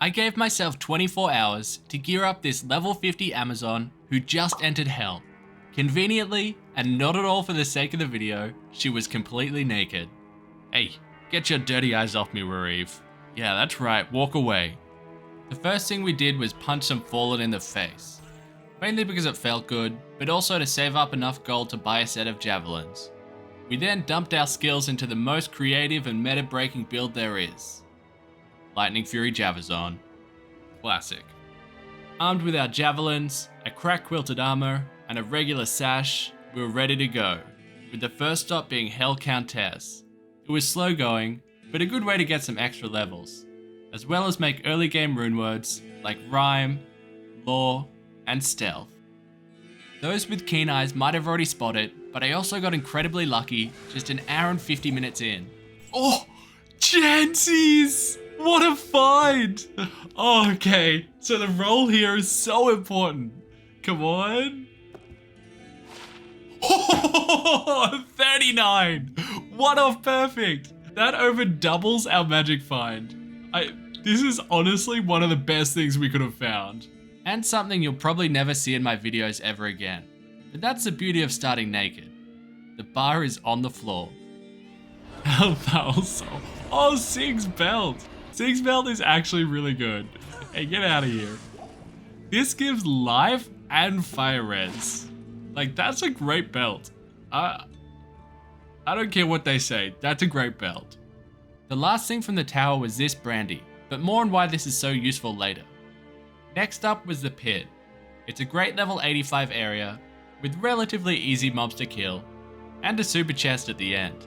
I gave myself 24 hours to gear up this level 50 Amazon who just entered hell. Conveniently, and not at all for the sake of the video, she was completely naked. Hey, get your dirty eyes off me, Rariv. Yeah, that's right, walk away. The first thing we did was punch some Fallen in the face. Mainly because it felt good, but also to save up enough gold to buy a set of javelins. We then dumped our skills into the most creative and meta-breaking build there is. Lightning Fury Javazon. Classic. Armed with our javelins, a crack quilted armor, and a regular sash, we were ready to go, with the first stop being Hell Countess. It was slow going, but a good way to get some extra levels, as well as make early game rune words like Rhyme, Law, and Stealth. Those with keen eyes might have already spotted it, but I also got incredibly lucky just an hour and 50 minutes in. Oh, Chances! What a find! Oh, okay, so the roll here is so important. Come on. Oh, 39! One off perfect! That over doubles our magic find. This is honestly one of the best things we could have found. And something you'll probably never see in my videos ever again. But that's the beauty of starting naked. The bar is on the floor. Oh, Sig's belt! Sig's belt is actually really good. Hey, get out of here. This gives life and fire res. Like, that's a great belt. I don't care what they say, that's a great belt. The last thing from the tower was this brandy, but more on why this is so useful later. Next up was the pit. It's a great level 85 area, with relatively easy mobs to kill, and a super chest at the end.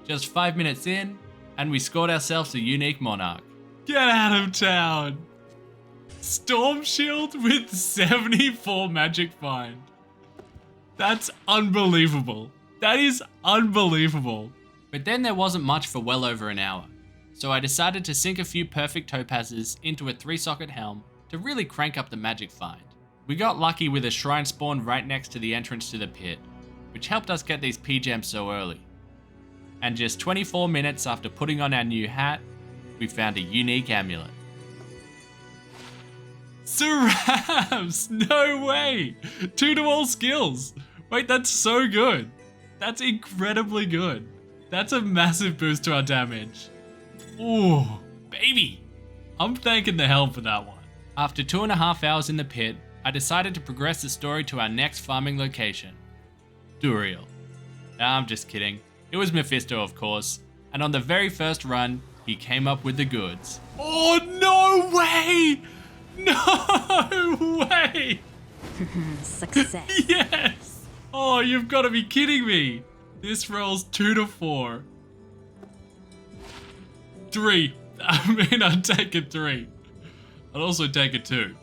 Just 5 minutes in, and we scored ourselves a unique monarch. Get out of town! Storm Shield with 74 magic find. That's unbelievable. That is unbelievable. But then there wasn't much for well over an hour, so I decided to sink a few perfect topazes into a 3-socket helm to really crank up the magic find. We got lucky with a shrine spawn right next to the entrance to the pit, which helped us get these P-gems so early. And just 24 minutes after putting on our new hat, we found a unique amulet. Seraps! No way! 2 to all skills! Wait, that's so good! That's incredibly good. That's a massive boost to our damage. Ooh, baby! I'm thanking the hell for that one. After 2.5 hours in the pit, I decided to progress the story to our next farming location. Duriel. Nah, I'm just kidding. It was Mephisto, of course, and on the very first run, he came up with the goods. Oh, no way! No way! Success. Yes! Oh, you've got to be kidding me! This rolls 2 to 4. 3. I mean, I'd take a 3. I'd also take a 2.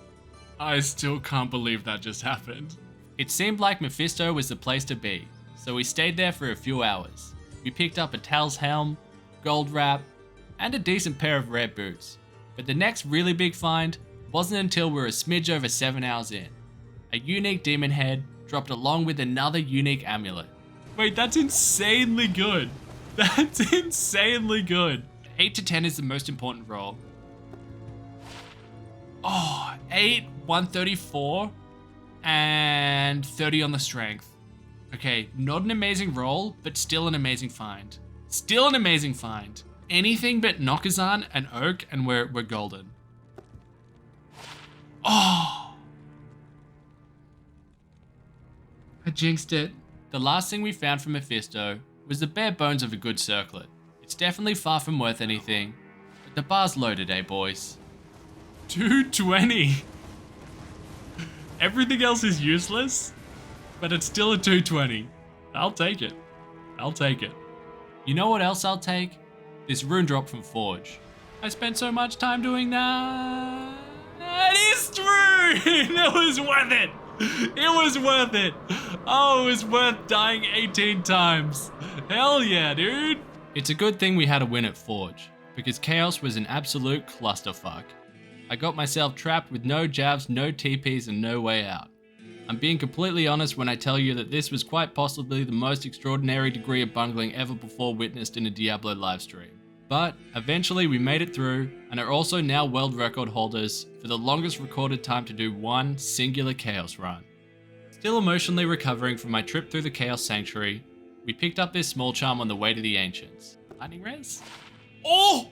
I still can't believe that just happened. It seemed like Mephisto was the place to be, so we stayed there for a few hours. We picked up a Tal's helm, gold wrap, and a decent pair of rare boots. But the next really big find wasn't until we were a smidge over 7 hours in. A unique demon head dropped along with another unique amulet. Wait, that's insanely good. That's insanely good. 8 to 10 is the most important roll. Oh, 8, 134, and 30 on the strength. Okay, not an amazing roll, but still an amazing find. Still an amazing find. Anything but Nokazan and Oak, and we're golden. Oh! I jinxed it. The last thing we found from Mephisto was the bare bones of a good circlet. It's definitely far from worth anything, but the bar's low today, boys. 220! Everything else is useless, but it's still a 220. I'll take it. I'll take it. You know what else I'll take? This rune drop from Forge. I spent so much time doing that. It is true! It was worth it! It was worth it! Oh, it was worth dying 18 times. Hell yeah, dude! It's a good thing we had a win at Forge, because Chaos was an absolute clusterfuck. I got myself trapped with no jabs, no TPs, and no way out. I'm being completely honest when I tell you that this was quite possibly the most extraordinary degree of bungling ever before witnessed in a Diablo livestream. But eventually we made it through and are also now world record holders for the longest recorded time to do one singular Chaos run. Still emotionally recovering from my trip through the Chaos Sanctuary, we picked up this small charm on the way to the Ancients. Lightning res? Oh!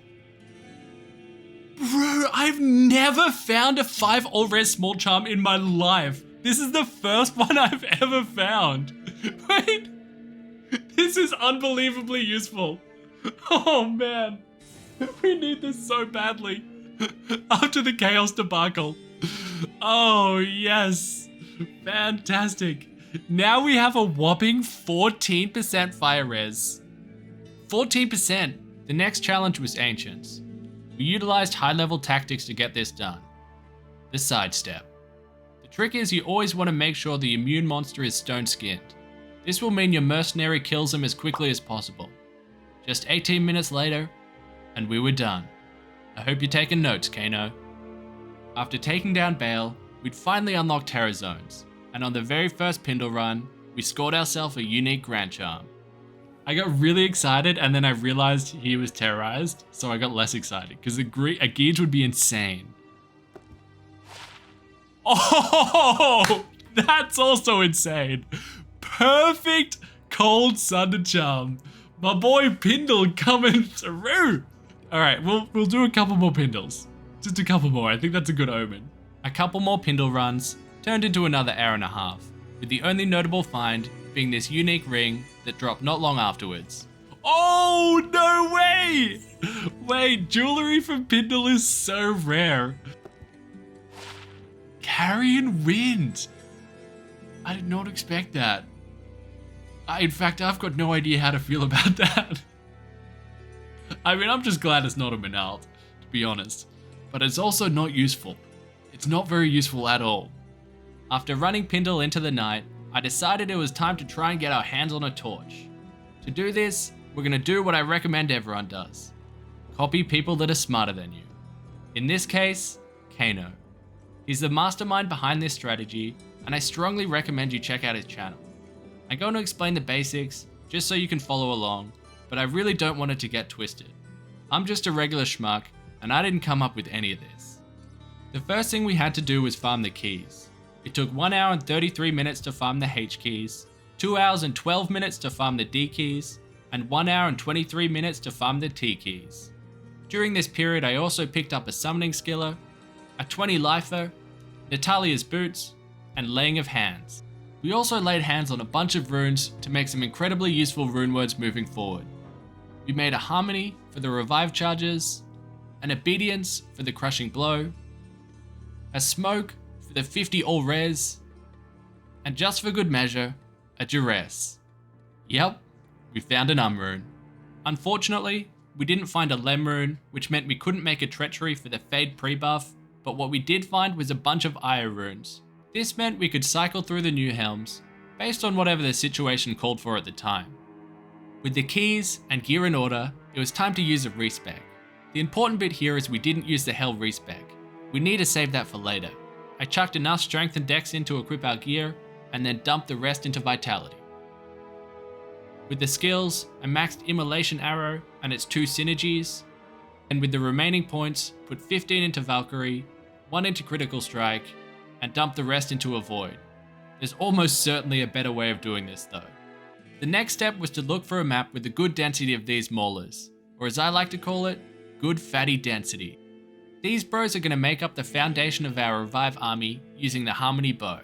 Bro, I've never found a 5 all res small charm in my life. This is the first one I've ever found. Wait, this is unbelievably useful. Oh man, we need this so badly. After the Chaos debacle. Oh yes, fantastic. Now we have a whopping 14% fire res. 14%. The next challenge was Ancients. We utilized high-level tactics to get this done. The sidestep. The trick is you always want to make sure the immune monster is stone-skinned. This will mean your mercenary kills him as quickly as possible. Just 18 minutes later, and we were done. I hope you're taking notes, Kano. After taking down Bale, we'd finally unlocked Terror Zones, and on the very first Pindle run, we scored ourselves a unique Grand Charm. I got really excited and then I realized he was terrorized, so I got less excited because a Gauge would be insane. Oh, that's also insane. Perfect Cold Thunder Charm. My boy Pindle coming through. All right, we'll do a couple more Pindles. Just a couple more, I think that's a good omen. A couple more Pindle runs turned into another hour and a half, with the only notable find being this unique ring that dropped not long afterwards. Oh, no way! Wait, jewelry from Pindle is so rare. Carrion Wind. I did not expect that. In fact, I've got no idea how to feel about that. I mean, I'm just glad it's not a Menald, to be honest. But it's also not useful. It's not very useful at all. After running Pindle into the night, I decided it was time to try and get our hands on a torch. To do this, we're going to do what I recommend everyone does. Copy people that are smarter than you. In this case, Kano. He's the mastermind behind this strategy, and I strongly recommend you check out his channel. I'm going to explain the basics, just so you can follow along, but I really don't want it to get twisted. I'm just a regular schmuck, and I didn't come up with any of this. The first thing we had to do was farm the keys. It took 1 hour and 33 minutes to farm the H keys, 2 hours and 12 minutes to farm the D keys, and 1 hour and 23 minutes to farm the T keys. During this period I also picked up a Summoning Skiller, a 20 Lifer, Natalia's Boots, and Laying of Hands. We also laid hands on a bunch of runes to make some incredibly useful rune words moving forward. We made a Harmony for the Revive charges, an Obedience for the Crushing Blow, a Smoke for the 50 all res, and just for good measure, a Duress. Yep, we found an rune. Unfortunately, we didn't find a Lem rune, which meant we couldn't make a Treachery for the Fade pre-buff, but what we did find was a bunch of Ire runes. This meant we could cycle through the new helms, based on whatever the situation called for at the time. With the keys and gear in order, it was time to use a respec. The important bit here is we didn't use the Hell respec. We need to save that for later. I chucked enough strength and dex in to equip our gear, and then dumped the rest into vitality. With the skills, I maxed Immolation Arrow and its 2 synergies, and with the remaining points, put 15 into Valkyrie, 1 into Critical Strike, and dumped the rest into a Void. There's almost certainly a better way of doing this though. The next step was to look for a map with a good density of these maulers, or as I like to call it, good fatty density. These bros are going to make up the foundation of our Revive army using the Harmony bow.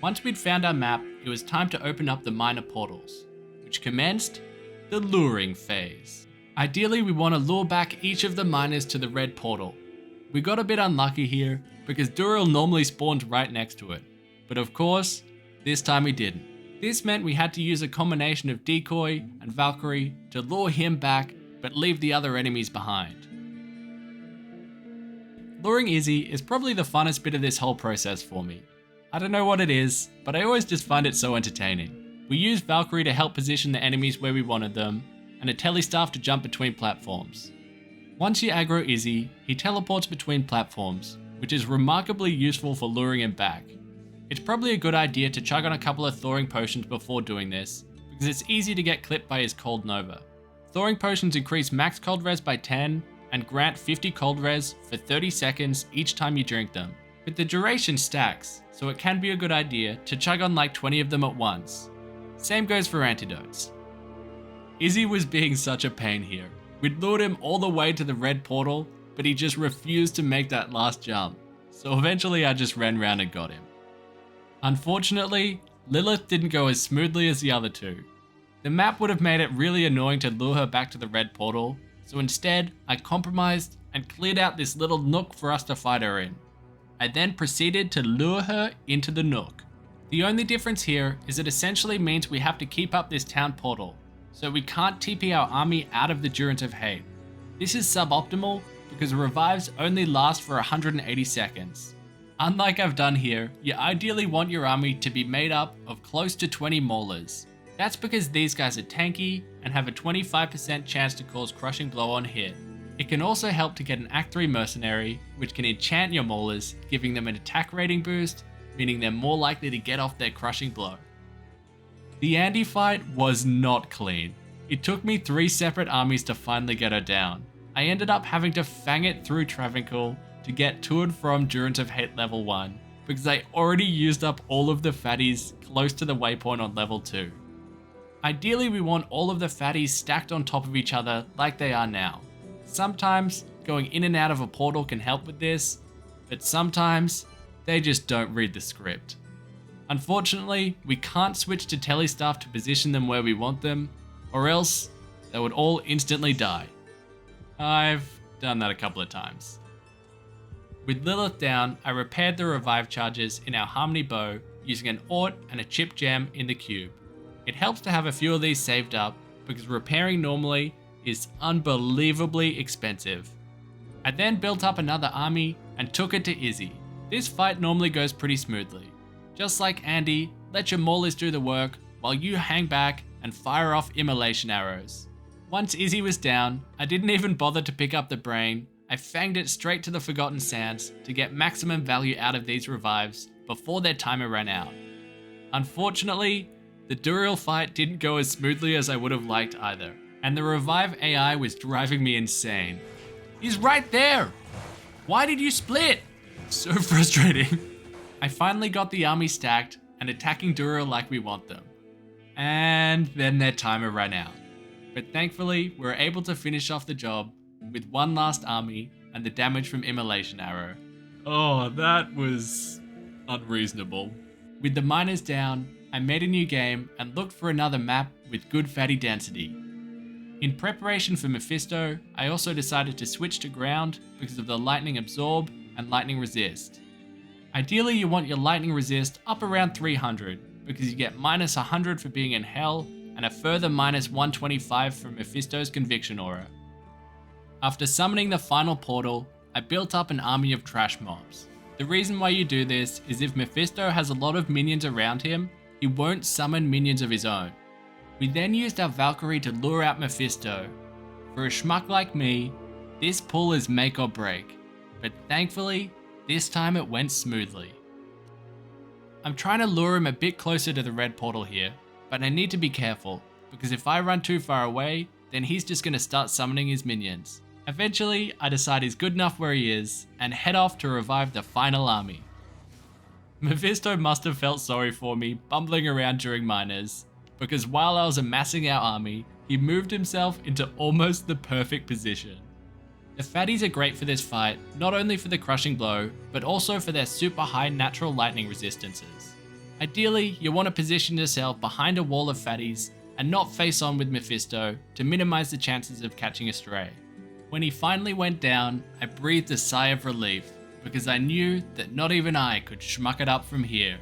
Once we'd found our map, it was time to open up the minor portals, which commenced the luring phase. Ideally, we want to lure back each of the miners to the red portal. We got a bit unlucky here, because Duril normally spawned right next to it, but of course, this time he didn't. This meant we had to use a combination of Decoy and Valkyrie to lure him back, but leave the other enemies behind. Luring Izzy is probably the funnest bit of this whole process for me. I don't know what it is, but I always just find it so entertaining. We used Valkyrie to help position the enemies where we wanted them, and a Telestaff to jump between platforms. Once you aggro Izzy, he teleports between platforms, which is remarkably useful for luring him back. It's probably a good idea to chug on a couple of thawing potions before doing this, because it's easy to get clipped by his Cold Nova. Thawing potions increase max cold res by 10 and grant 50 cold res for 30 seconds each time you drink them. But the duration stacks, so it can be a good idea to chug on like 20 of them at once. Same goes for antidotes. Izzy was being such a pain here. We'd lured him all the way to the red portal, but he just refused to make that last jump. So eventually I just ran round and got him. Unfortunately, Lilith didn't go as smoothly as the other two. The map would have made it really annoying to lure her back to the red portal, so instead I compromised and cleared out this little nook for us to fight her in. I then proceeded to lure her into the nook. The only difference here is it essentially means we have to keep up this town portal, so we can't TP our army out of the Durance of Hate. This is suboptimal because revives only last for 180 seconds. Unlike I've done here, you ideally want your army to be made up of close to 20 maulers. That's because these guys are tanky and have a 25% chance to cause crushing blow on hit. It can also help to get an Act 3 mercenary, which can enchant your maulers, giving them an attack rating boost, meaning they're more likely to get off their crushing blow. The Andy fight was not clean. It took me 3 separate armies to finally get her down. I ended up having to fang it through Travancore to get to and from Durance of Hate level 1, because I already used up all of the fatties close to the waypoint on level 2. Ideally, we want all of the fatties stacked on top of each other like they are now. Sometimes going in and out of a portal can help with this, but sometimes they just don't read the script. Unfortunately, we can't switch to telestaff to position them where we want them, or else they would all instantly die. I've done that a couple of times. With Lilith down, I repaired the revive charges in our Harmony bow using an Ort and a chip gem in the cube. It helps to have a few of these saved up because repairing normally is unbelievably expensive. I then built up another army and took it to Izzy. This fight normally goes pretty smoothly. Just like Andy, let your maulers do the work while you hang back and fire off immolation arrows. Once Izzy was down, I didn't even bother to pick up the brain. I fanged it straight to the Forgotten Sands to get maximum value out of these revives before their timer ran out. Unfortunately, the Duriel fight didn't go as smoothly as I would have liked either, and the revive AI was driving me insane. He's right there! Why did you split? So frustrating. I finally got the army stacked and attacking Duriel like we want them. And then their timer ran out. But thankfully, we were able to finish off the job with one last army and the damage from immolation arrow. Oh, that was unreasonable. With the miners down, I made a new game and looked for another map with good fatty density. In preparation for Mephisto, I also decided to switch to ground because of the lightning absorb and lightning resist. Ideally, you want your lightning resist up around 300 because you get minus 100 for being in hell and a further minus 125 from Mephisto's conviction aura. After summoning the final portal, I built up an army of trash mobs. The reason why you do this is if Mephisto has a lot of minions around him, he won't summon minions of his own. We then used our Valkyrie to lure out Mephisto. For a schmuck like me, this pull is make or break, but thankfully, this time it went smoothly. I'm trying to lure him a bit closer to the red portal here, but I need to be careful, because if I run too far away, then he's just going to start summoning his minions. Eventually, I decide he's good enough where he is, and head off to revive the final army. Mephisto must have felt sorry for me bumbling around during miners, because while I was amassing our army, he moved himself into almost the perfect position. The fatties are great for this fight, not only for the crushing blow, but also for their super high natural lightning resistances. Ideally, you want to position yourself behind a wall of fatties and not face on with Mephisto to minimize the chances of catching a stray. When he finally went down, I breathed a sigh of relief, because I knew that not even I could schmuck it up from here.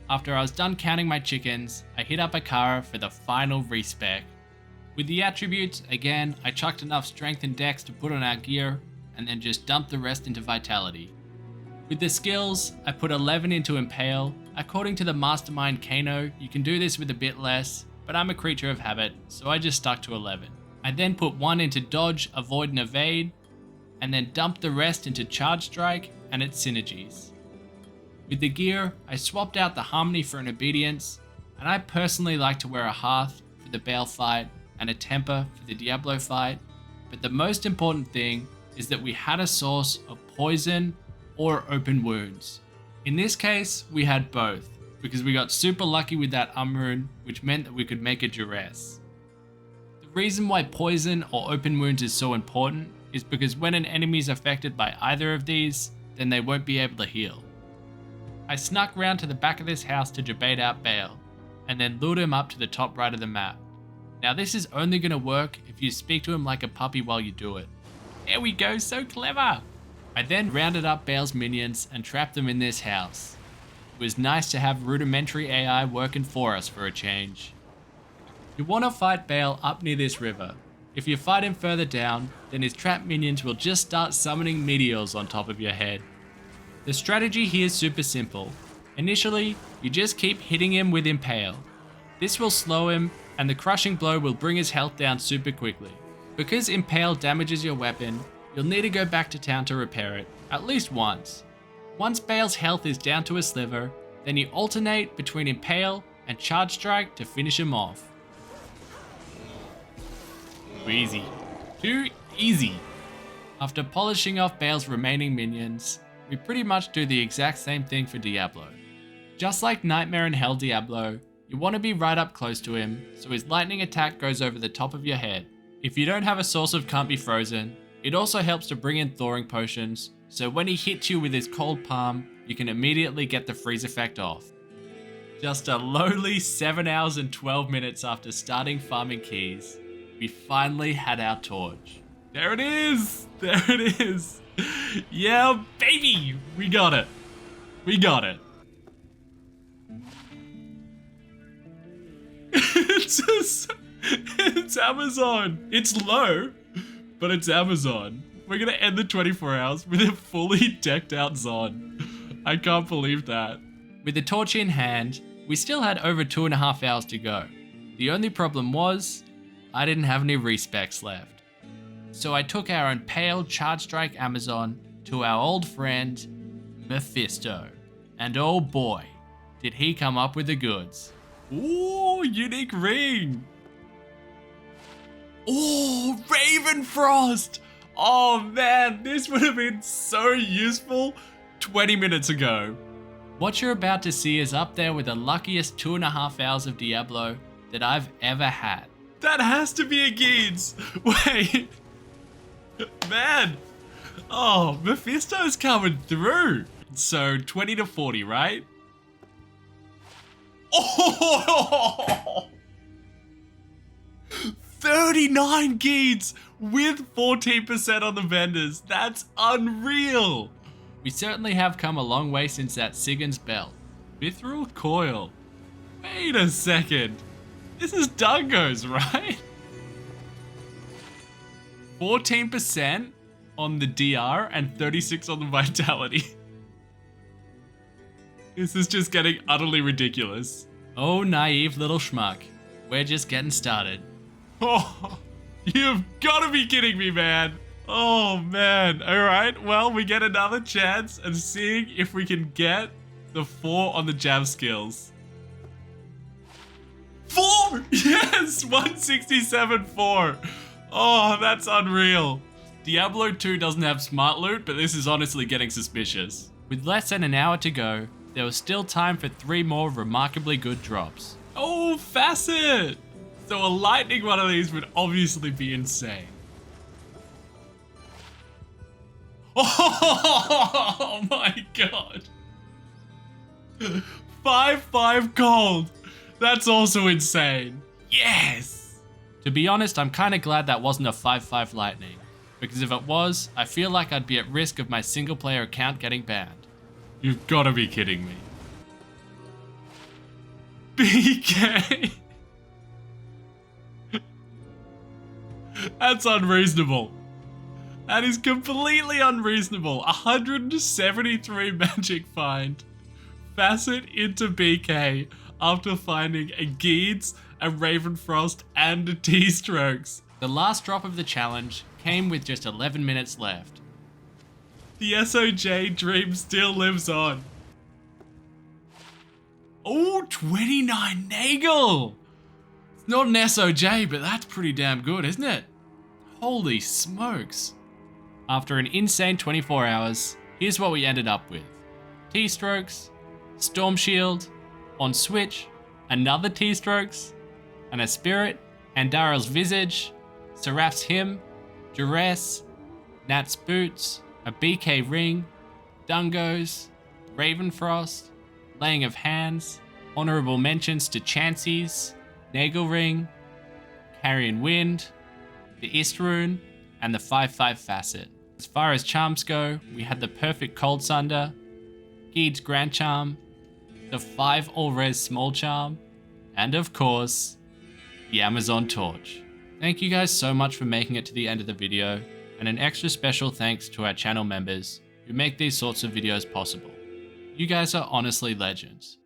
After I was done counting my chickens, I hit up Akara for the final respec. With the attributes, again, I chucked enough strength and dex to put on our gear, and then just dumped the rest into vitality. With the skills, I put 11 into Impale. According to the Mastermind Kano, you can do this with a bit less, but I'm a creature of habit, so I just stuck to 11. I then put 1 into Dodge, Avoid and Evade, and then dumped the rest into Charge Strike and its synergies. With the gear, I swapped out the Harmony for an Obedience, and I personally like to wear a Hearth for the Bale fight, and a temper for the Diablo fight, but the most important thing is that we had a source of poison or open wounds. In this case, we had both, because we got super lucky with that rune, which meant that we could make a duress. The reason why poison or open wounds is so important is because when an enemy is affected by either of these, then they won't be able to heal. I snuck round to the back of this house to debate out Bale, and then lured him up to the top right of the map. Now this is only going to work if you speak to him like a puppy while you do it. There we go, so clever! I then rounded up Bale's minions and trapped them in this house. It was nice to have rudimentary AI working for us for a change. You want to fight Bale up near this river. If you fight him further down, then his trapped minions will just start summoning meteors on top of your head. The strategy here is super simple. Initially, you just keep hitting him with Impale. This will slow him, and the crushing blow will bring his health down super quickly. Because Impale damages your weapon, you'll need to go back to town to repair it, at least once. Once Bale's health is down to a sliver, then you alternate between Impale and Charge Strike to finish him off. Too easy. Too easy. After polishing off Bale's remaining minions, we pretty much do the exact same thing for Diablo. Just like Nightmare and Hell Diablo, you want to be right up close to him, so his lightning attack goes over the top of your head. If you don't have a source of Can't Be Frozen, it also helps to bring in thawing potions, so when he hits you with his cold palm, you can immediately get the freeze effect off. Just a lowly 7 hours and 12 minutes after starting farming keys, we finally had our torch. There it is! There it is! Yeah, baby! We got it. We got it. It's Amazon. It's low, but it's Amazon. We're gonna end the 24 hours with a fully decked out Zon. I can't believe that. With the torch in hand, we still had over 2.5 hours to go. The only problem was, I didn't have any respecs left. So I took our impaled Charge Strike Amazon to our old friend, Mephisto. And oh boy, did he come up with the goods. Ooh, unique ring. Oh, Ravenfrost. Oh man, this would have been so useful 20 minutes ago. What you're about to see is up there with the luckiest 2.5 hours of Diablo that I've ever had. That has to be a Geeds. Wait. Man. Oh, Mephisto's coming through. So 20 to 40, right? Oh! 39 Geeds with 14% on the vendors. That's unreal. We certainly have come a long way since that Sigan's Bell. Mithril Coil. Wait a second. This is Dungo's, right? 14% on the DR and 36 on the Vitality. This is just getting utterly ridiculous. Oh, naive little schmuck. We're just getting started. Oh, you've got to be kidding me, man. Oh, man. All right, well, we get another chance at seeing if we can get the 4 on the jab skills. 4! Yes! 167.4. Oh, that's unreal. Diablo 2 doesn't have smart loot, but this is honestly getting suspicious. With less than an hour to go, there was still time for 3 more remarkably good drops. Oh, Facet! So a lightning one of these would obviously be insane. Oh my god. 5/5 gold. That's also insane. Yes! To be honest, I'm kind of glad that wasn't a 5/5 lightning. Because if it was, I feel like I'd be at risk of my single player account getting banned. You've got to be kidding me. BK! That's unreasonable. That is completely unreasonable. 173 magic find. Facet into BK after finding a Geeds, a Ravenfrost, and a T-Strokes. The last drop of the challenge came with just 11 minutes left. The SOJ dream still lives on. Oh, 29 Nagel! Not an SOJ, but that's pretty damn good, isn't it? Holy smokes. After an insane 24 hours, here's what we ended up with. T-strokes, Storm Shield, on Switch, another T-strokes, and a Spirit, Andaril's Visage, Seraph's Hymn, Duress, Nat's Boots, a BK Ring, Dungos, Ravenfrost, Laying of Hands, honorable mentions to Chansey's, Nagel Ring, Carrion Wind, the Istrune, and the 5/5 Facet. As far as charms go, we had the perfect Cold Sunder, Geed's Grand Charm, the 5 all-res Small Charm, and of course, the Amazon Torch. Thank you guys so much for making it to the end of the video, and an extra special thanks to our channel members who make these sorts of videos possible. You guys are honestly legends.